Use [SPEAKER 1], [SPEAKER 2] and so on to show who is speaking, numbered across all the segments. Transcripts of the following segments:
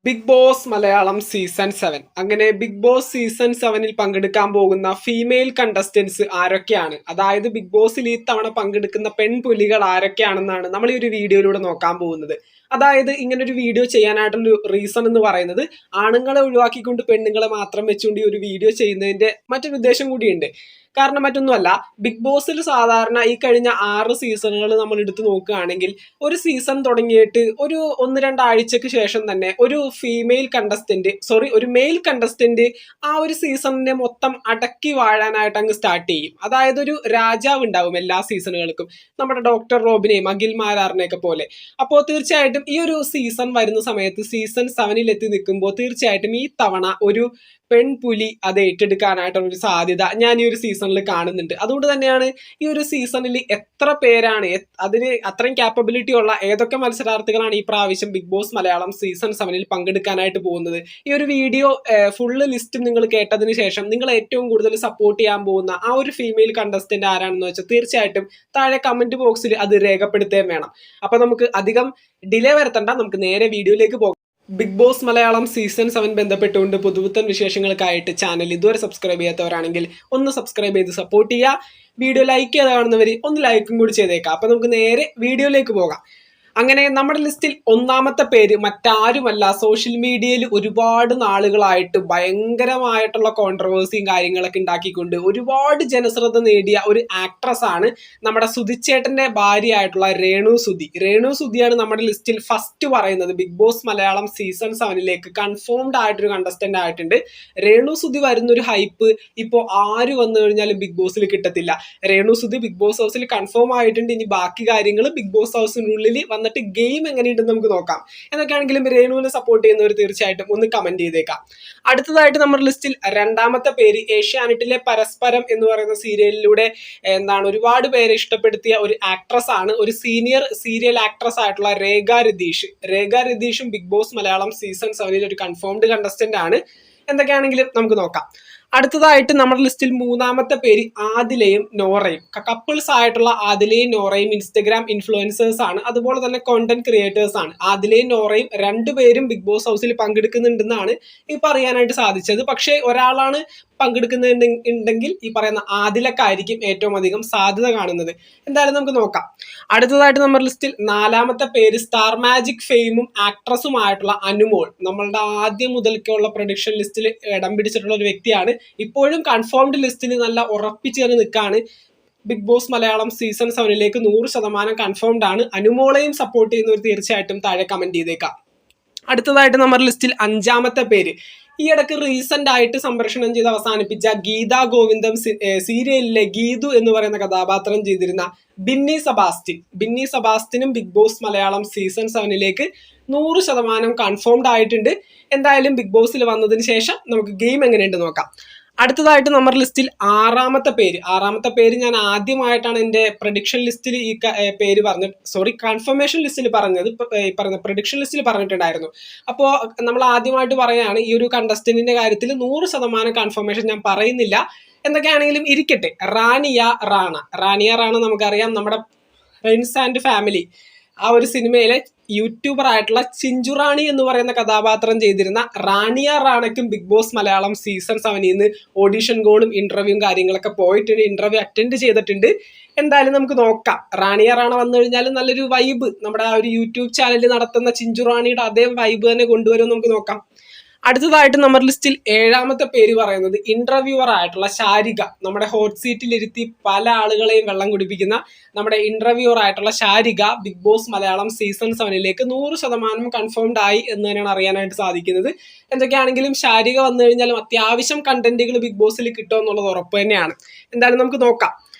[SPEAKER 1] Big Boss Malayalam season 7 അങ്ങനെ big boss season 7-ൽ പങ്കെടുക്കാൻ പോകുന്ന ഫീമെയിൽ കണ്ടസ്റ്റൻസ് ആരൊക്കെയാണ്, അതായത് ബിഗ് ബോസിൽ ഈ തവണ പങ്കെടുക്കുന്ന പെൺപുലികൾ ആരൊക്കെയാണെന്നാണ് നമ്മൾ ഈ ഒരു വീഡിയോയിലൂടെ നോക്കാൻ പോകുന്നത്. അതായത് ഇങ്ങനെ ഒരു വീഡിയോ ചെയ്യാനായിട്ടുള്ള റീസൺ എന്ന് പറയുന്നത്, ആണുങ്ങളെ ഒഴിവാക്കിക്കൊണ്ട് പെണ്ണുങ്ങളെ മാത്രം വെച്ചുകൊണ്ട് ഈ ഒരു വീഡിയോ ചെയ്യുന്നതിന്റെ മറ്റൊരു ഉദ്ദേശം കൂടിയുണ്ട്. കാരണം മറ്റൊന്നുമല്ല, ബിഗ് ബോസിൽ സാധാരണ ഈ കഴിഞ്ഞ 6 സീസണുകൾ നമ്മൾ എടുത്തു നോക്കുകയാണെങ്കിൽ ഒരു സീസൺ തുടങ്ങിയിട്ട് ഒരു 1-2 ആഴ്ചക്ക് ശേഷം തന്നെ ഒരു മെയിൽ കണ്ടസ്റ്റന്റ് ആ ഒരു സീസണിനെ മൊത്തം അടക്കി വാഴാനായിട്ട് അങ്ങ് സ്റ്റാർട്ട് ചെയ്യും. അതായത് ഒരു രാജാവ് ഉണ്ടാവും എല്ലാ സീസണുകൾക്കും, നമ്മുടെ ഡോക്ടർ റോബിനെയും അഖിൽ മാരാറിനെയൊക്കെ പോലെ. അപ്പോൾ തീർച്ചയായിട്ടും ഈ ഒരു സീസൺ വരുന്ന സമയത്ത് സീസൺ 7-ൽ എത്തി നിൽക്കുമ്പോൾ തീർച്ചയായിട്ടും ഈ തവണ ഒരു പെൺപുലി അത് ഏറ്റെടുക്കാനായിട്ടുള്ള ഒരു സാധ്യത ഞാൻ ഈ ഒരു സീസണിൽ കാണുന്നുണ്ട്. അതുകൊണ്ട് തന്നെയാണ് ഈ ഒരു സീസണിൽ എത്ര പേരാണ് അതിന് അത്രയും ക്യാപ്പബിലിറ്റി ഉള്ള ഏതൊക്കെ മത്സരാർത്ഥികളാണ് ഈ പ്രാവശ്യം ബിഗ് ബോസ് മലയാളം സീസൺ 7-ൽ പങ്കെടുക്കാനായിട്ട് പോകുന്നത്. ഈ ഒരു വീഡിയോ ഫുള്ള് ലിസ്റ്റും നിങ്ങൾ കേട്ടതിന് ശേഷം നിങ്ങൾ ഏറ്റവും കൂടുതൽ സപ്പോർട്ട് ചെയ്യാൻ പോകുന്ന ആ ഒരു ഫീമെയിൽ കണ്ടസ്റ്റന്റ് ആരാണെന്ന് വെച്ചാൽ തീർച്ചയായിട്ടും താഴെ കമന്റ് ബോക്സിൽ അത് രേഖപ്പെടുത്തുകയും വേണം. അപ്പൊ നമുക്ക് അധികം ഡിലേ വരുത്തണ്ട, നമുക്ക് നേരെ വീഡിയോയിലേക്ക് പോകാം. ബിഗ് ബോസ് മലയാളം സീസൺ 7 ബന്ധപ്പെട്ടുകൊണ്ട് പുതുപുത്തൻ വിശേഷങ്ങൾക്കായിട്ട് ചാനൽ ഇതുവരെ സബ്സ്ക്രൈബ് ചെയ്യാത്തവരാണെങ്കിൽ ഒന്ന് സബ്സ്ക്രൈബ് ചെയ്ത് സപ്പോർട്ട് ചെയ്യുക. വീഡിയോ ലൈക്ക് ചെയ്ത് കാണുന്നവർ ഒന്ന് ലൈക്കും കൂടി ചെയ്തേക്കാം. അപ്പൊ നമുക്ക് നേരെ വീഡിയോയിലേക്ക് പോകാം. അങ്ങനെ നമ്മുടെ ലിസ്റ്റിൽ ഒന്നാമത്തെ പേര് മറ്റാരുമല്ല, സോഷ്യൽ മീഡിയയിൽ ഒരുപാട് നാളുകളായിട്ട് ഭയങ്കരമായിട്ടുള്ള കോൺട്രവേഴ്സിയും കാര്യങ്ങളൊക്കെ ഉണ്ടാക്കിക്കൊണ്ട് ഒരുപാട് ജനശ്രദ്ധ നേടിയ ഒരു ആക്ട്രസ് ആണ് നമ്മുടെ സുധിച്ചേട്ടന്റെ ഭാര്യയായിട്ടുള്ള രേണു സുധിയാണ് നമ്മുടെ ലിസ്റ്റിൽ ഫസ്റ്റ് പറയുന്നത്. ബിഗ് ബോസ് മലയാളം സീസൺ 7-ലേക്ക് കൺഫേംഡ് ആയിട്ടൊരു കണ്ടസ്റ്റന്റ് ആയിട്ടുണ്ട്. രേണു സുധി വരുന്നൊരു ഹൈപ്പ് ഇപ്പോൾ ആര് വന്നു കഴിഞ്ഞാലും ബിഗ് ബോസിൽ കിട്ടത്തില്ല. രേണു സുധി ബിഗ് ബോസ് ഹൗസിൽ കൺഫേം ആയിട്ടുണ്ട്. ഇനി ബാക്കി കാര്യങ്ങൾ ബിഗ് ബോസ് ഹൗസിനുള്ളിൽ വന്നിട്ട് ഗെയിം എങ്ങനെയുണ്ടെന്ന് നമുക്ക് നോക്കാം. എന്നൊക്കെയാണെങ്കിലും രേണുവിനെ സപ്പോർട്ട് ചെയ്യുന്നവർ തീർച്ചയായിട്ടും ഒന്ന് കമന്റ് ചെയ്തേക്കാം. അടുത്തതായിട്ട് നമ്മുടെ ലിസ്റ്റിൽ രണ്ടാമത്തെ പേര് ഏഷ്യാനെറ്റിലെ പരസ്പരം എന്ന് പറയുന്ന സീരിയലിലൂടെ ഒരുപാട് പേരെ ഇഷ്ടപ്പെടുത്തിയ ഒരു ആക്ട്രസ് ആണ്, ഒരു സീനിയർ സീരിയൽ ആക്ട്രസ് ആയിട്ടുള്ള രേഖ രതീഷും ബിഗ് ബോസ് മലയാളം സീസൺ 7-ൽ ഒരു കൺഫേംഡ് കണ്ടസ്റ്റന്റ് ആണ്. എന്തൊക്കെയാണെങ്കിലും നമുക്ക് നോക്കാം. അടുത്തതായിട്ട് നമ്മുടെ ലിസ്റ്റിൽ മൂന്നാമത്തെ പേര് ആദിലയും നോറയും. കപ്പിൾസ് ആയിട്ടുള്ള ആദിലയും നോറയും ഇൻസ്റ്റഗ്രാം ഇൻഫ്ലുവൻസേഴ്സ് ആണ്, അതുപോലെ തന്നെ കോണ്ടന്റ് ക്രിയേറ്റേഴ്സ് ആണ്. ആദിലയും നോറയും രണ്ടുപേരും ബിഗ് ബോസ് ഹൗസിൽ പങ്കെടുക്കുന്നുണ്ടെന്നാണ് ഈ പറയാനായിട്ട് സാധിച്ചത്. പക്ഷേ ഒരാളാണ് പങ്കെടുക്കുന്നുണ്ടെങ്കിൽ ഈ പറയുന്ന ആദിലക്കായിരിക്കും ഏറ്റവും അധികം സാധ്യത കാണുന്നത്. എന്തായാലും നമുക്ക് നോക്കാം. അടുത്തതായിട്ട് നമ്മുടെ ലിസ്റ്റിൽ നാലാമത്തെ പേര് സ്റ്റാർ മാജിക് ഫെയിമും ആക്ട്രസുമായിട്ടുള്ള അനുമോൾ. നമ്മളുടെ ആദ്യം മുതൽക്കുള്ള പ്രൊഡിക്ഷൻ ലിസ്റ്റിൽ ഇടം പിടിച്ചിട്ടുള്ള ഒരു വ്യക്തിയാണ്. ഇപ്പോഴും കൺഫേംഡ് ലിസ്റ്റിൽ നല്ല ഉറപ്പിച്ച് തന്നെ നിൽക്കുകയാണ്. ബിഗ് ബോസ് മലയാളം സീസൺ 7-ലേക്ക് 100% കൺഫേംഡ് ആണ്. അനുമോളെയും സപ്പോർട്ട് ചെയ്യുന്നവർ തീർച്ചയായിട്ടും താഴെ കമന്റ് ചെയ്തേക്കാം. അടുത്തതായിട്ട് നമ്മുടെ ലിസ്റ്റിൽ അഞ്ചാമത്തെ പേര് ഈ ഇടയ്ക്ക് റീസെന്റ് ആയിട്ട് സംപ്രേഷണം ചെയ്ത് അവസാനിപ്പിച്ച ഗീതാ ഗോവിന്ദം സീരിയലിലെ ഗീതു എന്ന് പറയുന്ന കഥാപാത്രം ചെയ്തിരുന്ന ബിന്നി സെബാസ്റ്റ്യനും ബിഗ് ബോസ് മലയാളം സീസൺ 7-ലേക്ക് 100% കൺഫേംഡ് ആയിട്ടുണ്ട്. എന്തായാലും ബിഗ് ബോസിൽ വന്നതിന് ശേഷം നമുക്ക് ഗെയിം എങ്ങനെയുണ്ട് നോക്കാം. അടുത്തതായിട്ട് നമ്മുടെ ലിസ്റ്റിൽ ആറാമത്തെ പേര് ഞാൻ ആദ്യമായിട്ടാണ് എൻ്റെ പ്രഡിക്ഷൻ ലിസ്റ്റിൽ ഈ പേര് കൺഫർമേഷൻ ലിസ്റ്റിൽ പ്രഡിക്ഷൻ ലിസ്റ്റിൽ പറഞ്ഞിട്ടുണ്ടായിരുന്നു. അപ്പോൾ നമ്മൾ ആദ്യമായിട്ട് പറയുകയാണ്, ഈ ഒരു കണ്ടസ്റ്റന്റിന്റെ കാര്യത്തിൽ 100% കൺഫർമേഷൻ ഞാൻ പറയുന്നില്ല. എന്തൊക്കെയാണെങ്കിലും ഇരിക്കട്ടെ. റാണിയ റാണ നമുക്കറിയാം, നമ്മുടെ ഫ്രണ്ട്സ് ആൻഡ് ഫാമിലി ആ ഒരു സിനിമയിലെ യൂട്യൂബർ ആയിട്ടുള്ള ചിഞ്ചുറാണി എന്ന് പറയുന്ന കഥാപാത്രം ചെയ്തിരുന്ന റാണയ്ക്കും ബിഗ് ബോസ് മലയാളം സീസൺ 7-ൽ ഓഡിഷൻ കോളും ഇന്റർവ്യൂവും കാര്യങ്ങളൊക്കെ പോയിട്ടുണ്ട്, ഇന്റർവ്യൂ അറ്റൻഡ് ചെയ്തിട്ടുണ്ട്. എന്തായാലും നമുക്ക് നോക്കാം. റാണ വന്നു കഴിഞ്ഞാൽ നല്ലൊരു വൈബ് നമ്മുടെ ആ ഒരു യൂട്യൂബ് ചാനലിൽ നടത്തുന്ന ചിഞ്ചുറാണിയുടെ അതേ വൈബ് തന്നെ കൊണ്ടുവരും. നമുക്ക് നോക്കാം. അടുത്തതായിട്ട് നമ്മുടെ ലിസ്റ്റിൽ ഏഴാമത്തെ പേര് പറയുന്നത് ഇന്റർവ്യൂവർ ആയിട്ടുള്ള ശാരിക. നമ്മുടെ ഹോട്ട് സീറ്റിൽ ഇരുത്തി പല ആളുകളെയും വെള്ളം കുടിപ്പിക്കുന്ന നമ്മുടെ ഇന്റർവ്യൂവർ ആയിട്ടുള്ള Sharika Bigg Boss Malayalam season 7-ലേക്ക് 100% കൺഫേംഡ് ആയി എന്ന് തന്നെയാണ് അറിയാനായിട്ട് സാധിക്കുന്നത്. എന്തൊക്കെയാണെങ്കിലും ശാരിക വന്നു കഴിഞ്ഞാലും അത്യാവശ്യം കണ്ടന്റുകൾ ബിഗ് ബോസിൽ കിട്ടുമെന്നുള്ളത് ഉറപ്പ് തന്നെയാണ്. എന്തായാലും നമുക്ക് നോക്കാം.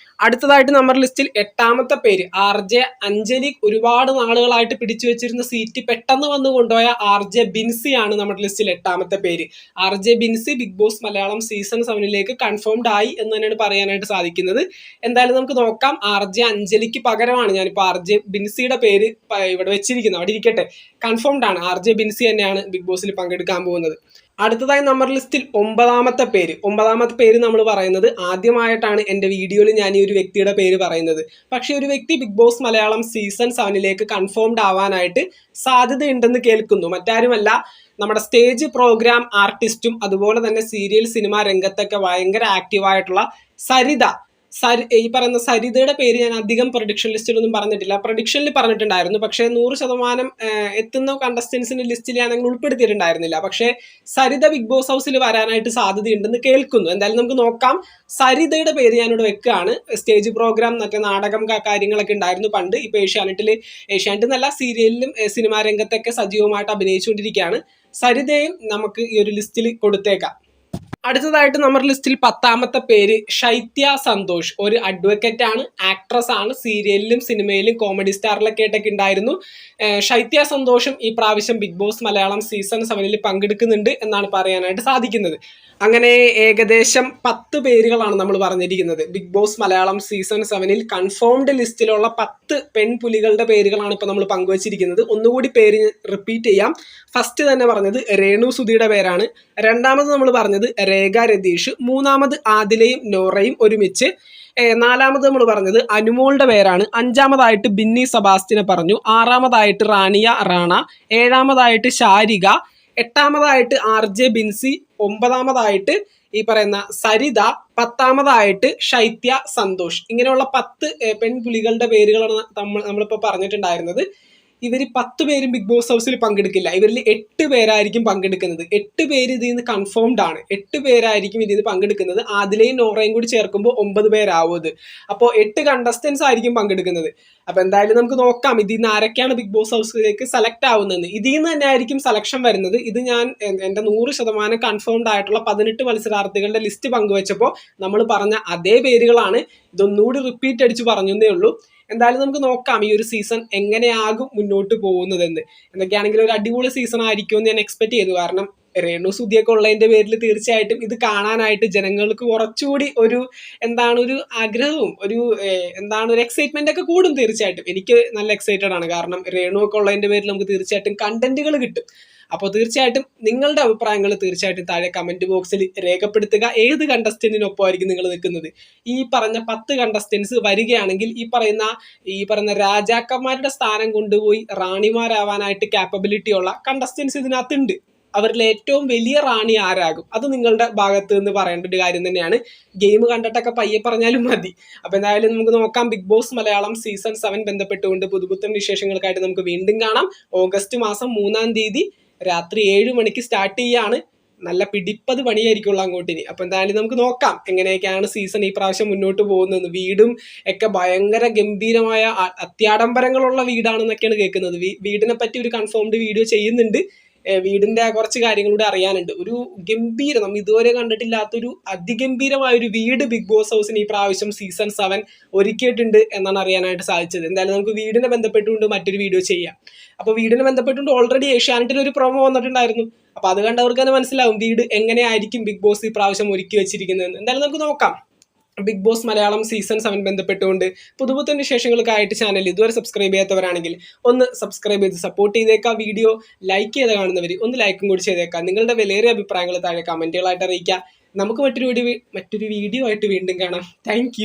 [SPEAKER 1] അടുത്തതായിട്ട് നമ്മുടെ ലിസ്റ്റിൽ എട്ടാമത്തെ പേര് RJ അഞ്ജലി. ഒരുപാട് നാളുകളായിട്ട് പിടിച്ചു വെച്ചിരുന്ന സീറ്റ് പെട്ടെന്ന് വന്ന് കൊണ്ടുപോയ RJ ബിൻസി ആണ് നമ്മുടെ ലിസ്റ്റിൽ എട്ടാമത്തെ പേര്. RJ Binsy Bigg Boss Malayalam season 7-ലേക്ക് കൺഫേംഡ് ആയി എന്ന് തന്നെയാണ് പറയാനായിട്ട് സാധിക്കുന്നത്. എന്തായാലും നമുക്ക് നോക്കാം. RJ അഞ്ജലിക്ക് പകരമാണ് ഞാനിപ്പോൾ RJ ബിൻസിയുടെ പേര് ഇവിടെ വെച്ചിരിക്കുന്നത്. അവിടെ ഇരിക്കട്ടെ. കൺഫേംഡ് ആണ്, RJ ബിൻസി തന്നെയാണ് ബിഗ് ബോസിൽ പങ്കെടുക്കാൻ പോകുന്നത്. അടുത്തതായി നമ്മുടെ ലിസ്റ്റിൽ ഒമ്പതാമത്തെ പേര് നമ്മൾ പറയുന്നത് ആദ്യമായിട്ടാണ് എൻ്റെ വീഡിയോയിൽ ഞാൻ ഈ ഒരു വ്യക്തിയുടെ പേര് പറയുന്നത്. പക്ഷേ ഒരു വ്യക്തി ബിഗ് ബോസ് മലയാളം സീസൺ 7-ലേക്ക് കൺഫേംഡ് ആവാനായിട്ട് സാധ്യതയുണ്ടെന്ന് കേൾക്കുന്നു. മറ്റാരുമല്ല, നമ്മുടെ സ്റ്റേജ് പ്രോഗ്രാം ആർട്ടിസ്റ്റും അതുപോലെ തന്നെ സീരിയൽ സിനിമ രംഗത്തൊക്കെ ഭയങ്കര ആക്റ്റീവായിട്ടുള്ള സരിത. ഈ പറയുന്ന സരിതയുടെ പേര് ഞാൻ അധികം പ്രൊഡിക്ഷൻ ലിസ്റ്റിലൊന്നും പറഞ്ഞിട്ടില്ല. പ്രൊഡിക്ഷനിൽ പറഞ്ഞിട്ടുണ്ടായിരുന്നു, പക്ഷേ 100% എത്തുന്ന കണ്ടസ്റ്റൻസിന്റെ ലിസ്റ്റിൽ ഞാൻ അങ്ങനെ ഉൾപ്പെടുത്തിയിട്ടുണ്ടായിരുന്നില്ല. പക്ഷേ സരിത ബിഗ് ബോസ് ഹൗസിൽ വരാനായിട്ട് സാധ്യതയുണ്ടെന്ന് കേൾക്കുന്നു. എന്തായാലും നമുക്ക് നോക്കാം. സരിതയുടെ പേര് ഞാനിവിടെ വെക്കുകയാണ്. സ്റ്റേജ് പ്രോഗ്രാം, മറ്റേ നാടകം കാര്യങ്ങളൊക്കെ ഉണ്ടായിരുന്നു പണ്ട്. ഇപ്പൊ ഏഷ്യാനെറ്റ് എന്നല്ല, സീരിയലിലും സിനിമാ രംഗത്തൊക്കെ സജീവമായിട്ട് അഭിനയിച്ചുകൊണ്ടിരിക്കുകയാണ്. സരിതയും നമുക്ക് ഈ ഒരു ലിസ്റ്റിൽ കൊടുത്തേക്കാം. അടുത്തതായിട്ട് നമ്മുടെ ലിസ്റ്റിൽ 10ാമത്തെ പേര് ശൈത്യ സന്തോഷ്. ഒരു അഡ്വക്കേറ്റ് ആണ്, ആക്ട്രസ് ആണ്, സീരിയലിലും സിനിമയിലും കോമഡി സ്റ്റാറിലൊക്കെ ആയിട്ടൊക്കെ ഉണ്ടായിരുന്നു. ശൈത്യ സന്തോഷും ഈ പ്രാവശ്യം ബിഗ് ബോസ് മലയാളം സീസൺ 7 പങ്കെടുക്കുന്നുണ്ട് എന്നാണ് പറയാനായിട്ട് സാധിക്കുന്നത്. അങ്ങനെ ഏകദേശം 10 പേരുകളാണ് നമ്മൾ പറഞ്ഞിരിക്കുന്നത്. Bigg Boss Malayalam season 7 confirmed ലിസ്റ്റിലുള്ള 10 പെൺപുലികളുടെ പേരുകളാണ് ഇപ്പോൾ നമ്മൾ പങ്കുവച്ചിരിക്കുന്നത്. ഒന്നുകൂടി പേര് റിപ്പീറ്റ് ചെയ്യാം. ഫസ്റ്റ് തന്നെ പറഞ്ഞത് രേണു സുധിയുടെ പേരാണ്. രണ്ടാമത് നമ്മൾ പറഞ്ഞത് രേഖ രതീഷ്. മൂന്നാമത് ആദിലയും നോറയും ഒരുമിച്ച്. നാലാമത് നമ്മൾ പറഞ്ഞത് അനുമോളുടെ പേരാണ്. അഞ്ചാമതായിട്ട് ബിന്നി സെബാസ്റ്റ്യനെ പറഞ്ഞു. ആറാമതായിട്ട് റാണിയ റാണ. ഏഴാമതായിട്ട് ശാരിക. എട്ടാമതായിട്ട് RJ ബിൻസി. ഒമ്പതാമതായിട്ട് ഈ പറയുന്ന സരിത. 10ാമതായിട്ട് ശൈത്യ സന്തോഷ്. ഇങ്ങനെയുള്ള 10 പെൺപുലികളുടെ പേരുകളാണ് നമ്മളിപ്പോൾ പറഞ്ഞിട്ടുണ്ടായിരുന്നത്. ഇവർ 10 പേരും ബിഗ് ബോസ് ഹൗസിൽ പങ്കെടുക്കില്ല. ഇവരിൽ 8 പേരായിരിക്കും പങ്കെടുക്കുന്നത്. 8 പേര് ഇതിൽ നിന്ന് കൺഫേംഡ് ആണ്. 8 പേരായിരിക്കും ഇതിൽ നിന്ന് പങ്കെടുക്കുന്നത്. ആദിലയും നോറയും കൂടി ചേർക്കുമ്പോൾ 9 പേരാവും ഇത്. അപ്പോൾ 8 കണ്ടസ്റ്റൻസ് ആയിരിക്കും പങ്കെടുക്കുന്നത്. അപ്പൊ എന്തായാലും നമുക്ക് നോക്കാം ഇതിൽ നിന്ന് ആരൊക്കെയാണ് ബിഗ് ബോസ് ഹൗസിലേക്ക് സെലക്ട് ആവുന്നതെന്ന്. ഇതിൽ നിന്ന് തന്നെ ആയിരിക്കും സെലക്ഷൻ വരുന്നത്. ഇത് ഞാൻ എൻ്റെ 100% കൺഫേംഡ് ആയിട്ടുള്ള 18 മത്സരാർത്ഥികളുടെ ലിസ്റ്റ് പങ്കുവെച്ചപ്പോൾ നമ്മൾ പറഞ്ഞ അതേ പേരുകളാണ്. ഇതൊന്നുകൂടി റിപ്പീറ്റ് അടിച്ച് പറഞ്ഞേ ഉള്ളൂ. എന്തായാലും നമുക്ക് നോക്കാം ഈ ഒരു സീസൺ എങ്ങനെയാകും മുന്നോട്ട് പോകുന്നതെന്ന്. എന്തൊക്കെയാണെങ്കിലും ഒരു അടിപൊളി സീസൺ ആയിരിക്കുമെന്ന് ഞാൻ എക്സ്പെക്ട് ചെയ്തു. കാരണം രേണു സുധിയൊക്കെ ഉള്ളതിന്റെ പേരിൽ തീർച്ചയായിട്ടും ഇത് കാണാനായിട്ട് ജനങ്ങൾക്ക് കുറച്ചുകൂടി ഒരു ആഗ്രഹവും ഒരു എക്സൈറ്റ്മെന്റ് ഒക്കെ കൂടും. തീർച്ചയായിട്ടും എനിക്ക് നല്ല എക്സൈറ്റഡ് ആണ്. കാരണം രേണു ഒക്കെ ഉള്ളതിന്റെ പേരിൽ നമുക്ക് തീർച്ചയായിട്ടും കണ്ടന്റുകൾ കിട്ടും. അപ്പോൾ തീർച്ചയായിട്ടും നിങ്ങളുടെ അഭിപ്രായങ്ങൾ തീർച്ചയായിട്ടും താഴെ കമന്റ് ബോക്സിൽ രേഖപ്പെടുത്തുക. ഏത് കണ്ടസ്റ്റന്റിനൊപ്പമായിരിക്കും നിങ്ങൾ നിൽക്കുന്നത്? ഈ പറഞ്ഞ 10 കണ്ടസ്റ്റൻസ് വരികയാണെങ്കിൽ ഈ പറയുന്ന രാജാക്കന്മാരുടെ സ്ഥാനം കൊണ്ടുപോയി റാണിമാരാവാനായിട്ട് കാപ്പബിലിറ്റി ഉള്ള കണ്ടസ്റ്റൻസ് ഇതിനകത്തുണ്ട്. അവരിൽ ഏറ്റവും വലിയ റാണി ആരാകും? അത് നിങ്ങളുടെ ഭാഗത്ത് നിന്ന് പറയേണ്ട ഒരു കാര്യം തന്നെയാണ്. ഗെയിം കണ്ടിട്ടൊക്കെ പയ്യെ പറഞ്ഞാലും മതി. അപ്പൊ എന്തായാലും നമുക്ക് നോക്കാം. ബിഗ് ബോസ് മലയാളം സീസൺ 7 ബന്ധപ്പെട്ടുകൊണ്ട് പുതുപുത്തൻ വിശേഷങ്ങൾക്കായിട്ട് നമുക്ക് വീണ്ടും കാണാം. ഓഗസ്റ്റ് മാസം 3-ാം തീയതി രാത്രി 7 മണിക്ക് സ്റ്റാർട്ട് ചെയ്യാണ്. നല്ല പിടിപ്പത് പണിയായിരിക്കുള്ളൂ അങ്ങോട്ടിനി. അപ്പൊ എന്തായാലും നമുക്ക് നോക്കാം എങ്ങനെയൊക്കെയാണ് സീസൺ ഈ പ്രാവശ്യം മുന്നോട്ട് പോകുന്നത്. വീടും ഒക്കെ ഭയങ്കര ഗംഭീരമായ അത്യാഡംബരങ്ങളുള്ള വീടാണെന്നൊക്കെയാണ് കേൾക്കുന്നത്. വീടിനെ പറ്റി ഒരു കൺഫേംഡ് വീഡിയോ ചെയ്യുന്നുണ്ട്. വീടിന്റെ കുറച്ച് കാര്യങ്ങളൂടെ അറിയാനുണ്ട്. ഒരു ഗംഭീരം, നമ്മൾ ഇതുവരെ കണ്ടിട്ടില്ലാത്തൊരു അതിഗംഭീരമായ ഒരു വീട് ബിഗ് ബോസ് ഹൗസിന് ഈ പ്രാവശ്യം സീസൺ 7 ഒരുക്കിയിട്ടുണ്ട് എന്നാണ് അറിയാനായിട്ട് സാധിച്ചത്. എന്തായാലും നമുക്ക് വീടിനെ ബന്ധപ്പെട്ടുകൊണ്ട് മറ്റൊരു വീഡിയോ ചെയ്യാം. അപ്പോൾ വീടിനെ ബന്ധപ്പെട്ടുകൊണ്ട് ഓൾറെഡി ഏഷ്യാനെറ്റിൽ ഒരു പ്രൊമോ വന്നിട്ടുണ്ടായിരുന്നു. അപ്പൊ അത് കണ്ടവർക്ക് തന്നെ മനസ്സിലാവും വീട് എങ്ങനെയായിരിക്കും ബിഗ് ബോസ് ഈ പ്രാവശ്യം ഒരുക്കി വെച്ചിരിക്കുന്നത്. എന്തായാലും നമുക്ക് നോക്കാം. ബിഗ് ബോസ് മലയാളം സീസൺ 7 ബന്ധപ്പെട്ടുകൊണ്ട് പുതുപുത്തൻ വിശേഷങ്ങൾക്കായിട്ട് ചാനൽ ഇതുവരെ സബ്സ്ക്രൈബ് ചെയ്യാത്തവരാണെങ്കിൽ ഒന്ന് സബ്സ്ക്രൈബ് ചെയ്ത് സപ്പോർട്ട് ചെയ്തേക്കാം. വീഡിയോ ലൈക്ക് ചെയ്ത് കാണുന്നവർ ഒന്ന് ലൈക്കും കൂടി ചെയ്തേക്കാം. നിങ്ങളുടെ വിലയേറിയ അഭിപ്രായങ്ങൾ താഴെ കമന്റുകളായിട്ട് അറിയിക്കാം. നമുക്ക് മറ്റൊരു വീഡിയോ ആയിട്ട് വീണ്ടും കാണാം. താങ്ക്